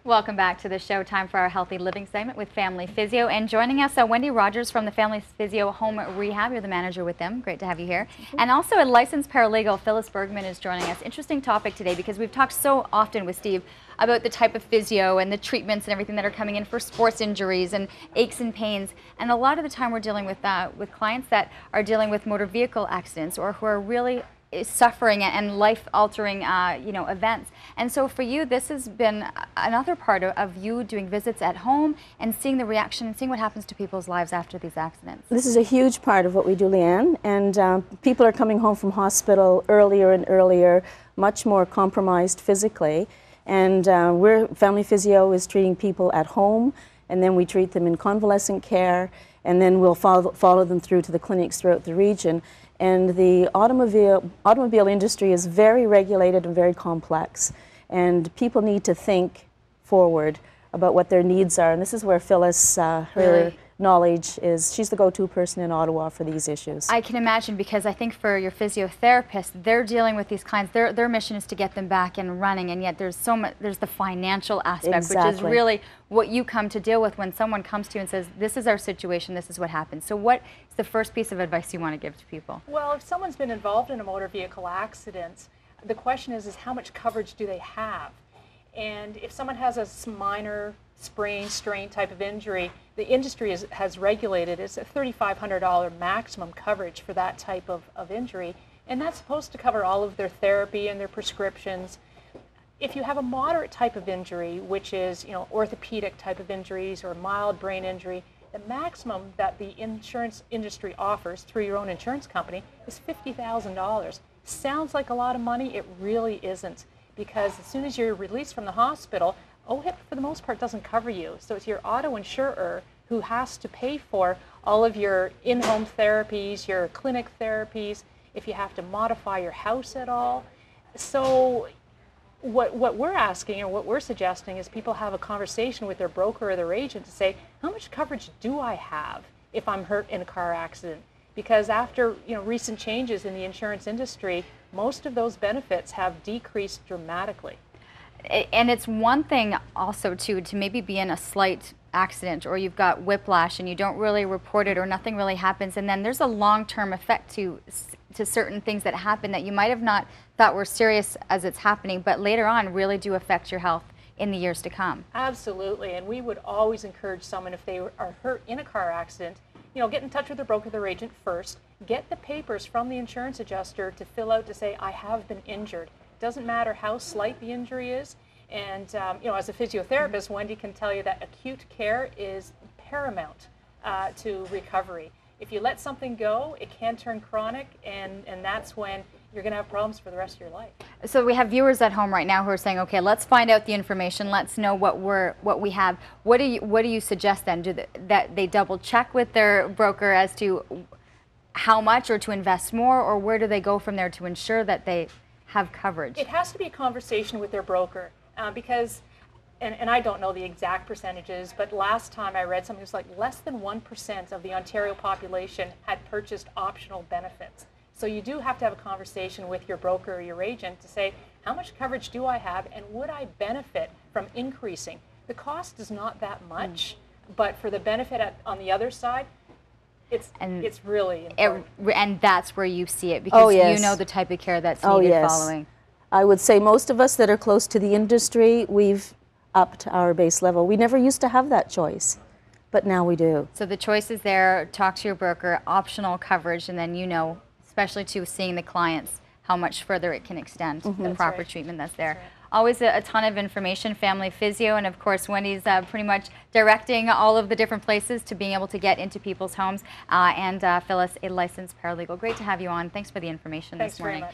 Welcome back to the show. Time for our Healthy Living segment with Family Physio. And joining us, Wendy Rogers from the Family Physio Home Rehab. You're the manager with them. Great to have you here. And also a licensed paralegal, Phyllis Bergman, is joining us. Interesting topic today because we've talked so often with Steve about the type of physio and the treatments and everything that are coming in for sports injuries and aches and pains. And a lot of the time we're dealing with clients that are dealing with motor vehicle accidents or who are really suffering and life-altering events. And so for you, this has been another part of you doing visits at home and seeing the reaction and seeing what happens to people's lives after these accidents. This is a huge part of what we do, Leanne, and people are coming home from hospital earlier and earlier, much more compromised physically, and Family Physio is treating people at home, and then we treat them in convalescent care, and then we'll follow them through to the clinics throughout the region. And the automobile industry is very regulated and very complex. And people need to think forward about what their needs are. And this is where Phyllis, her knowledge is, she's the go-to person in Ottawa for these issues. I can imagine, because I think for your physiotherapists, they're dealing with these clients. Their mission is to get them back and running, and yet there's so much, there's the financial aspect, which is really what you come to deal with when someone comes to you and says, this is our situation, this is what happened. So what is the first piece of advice you want to give to people? Well, if someone's been involved in a motor vehicle accident, the question is how much coverage do they have? And if someone has a minor sprain, strain type of injury, the industry has regulated it's a $3,500 maximum coverage for that type of injury, and that's supposed to cover all of their therapy and their prescriptions. If you have a moderate type of injury, which is orthopedic type of injuries or mild brain injury, the maximum that the insurance industry offers through your own insurance company is $50,000. Sounds like a lot of money. It really isn't, because as soon as you're released from the hospital, OHIP for the most part doesn't cover you. So it's your auto insurer who has to pay for all of your in-home therapies, your clinic therapies, if you have to modify your house at all. So what we're asking, or what we're suggesting, is people have a conversation with their broker or their agent to say, how much coverage do I have if I'm hurt in a car accident? Because after recent changes in the insurance industry, most of those benefits have decreased dramatically. And it's one thing also to maybe be in a slight accident, or you've got whiplash and you don't really report it, or nothing really happens, and then there's a long-term effect to certain things that happen that you might have not thought were serious as it's happening, but later on really do affect your health in the years to come. Absolutely, and we would always encourage someone, if they are hurt in a car accident, get in touch with their broker, their agent first, get the papers from the insurance adjuster to fill out to say, I have been injured. Doesn't matter how slight the injury is, and as a physiotherapist, Wendy can tell you that acute care is paramount to recovery. If you let something go, it can turn chronic, and that's when you're going to have problems for the rest of your life. So we have viewers at home right now who are saying, okay, let's find out the information, let's know what we have. What do you suggest then? That they double check with their broker as to how much, or to invest more, or where do they go from there to ensure that they have coverage? It has to be a conversation with their broker, because, and I don't know the exact percentages, but last time I read something, it was like less than 1% of the Ontario population had purchased optional benefits. So you do have to have a conversation with your broker or your agent to say, how much coverage do I have, and would I benefit from increasing? The cost is not that much, but for the benefit on the other side, it's really important. And that's where you see it, because you know the type of care that's needed following. I would say most of us that are close to the industry, we've upped our base level. We never used to have that choice, but now we do. So the choice is there. Talk to your broker, optional coverage, and then especially to seeing the clients, how much further it can extend, the proper treatment that's there. That's right. Always a ton of information, Family Physio, and of course Wendy's pretty much directing all of the different places to being able to get into people's homes, and Phyllis, a licensed paralegal. Great to have you on. Thanks for the information this morning.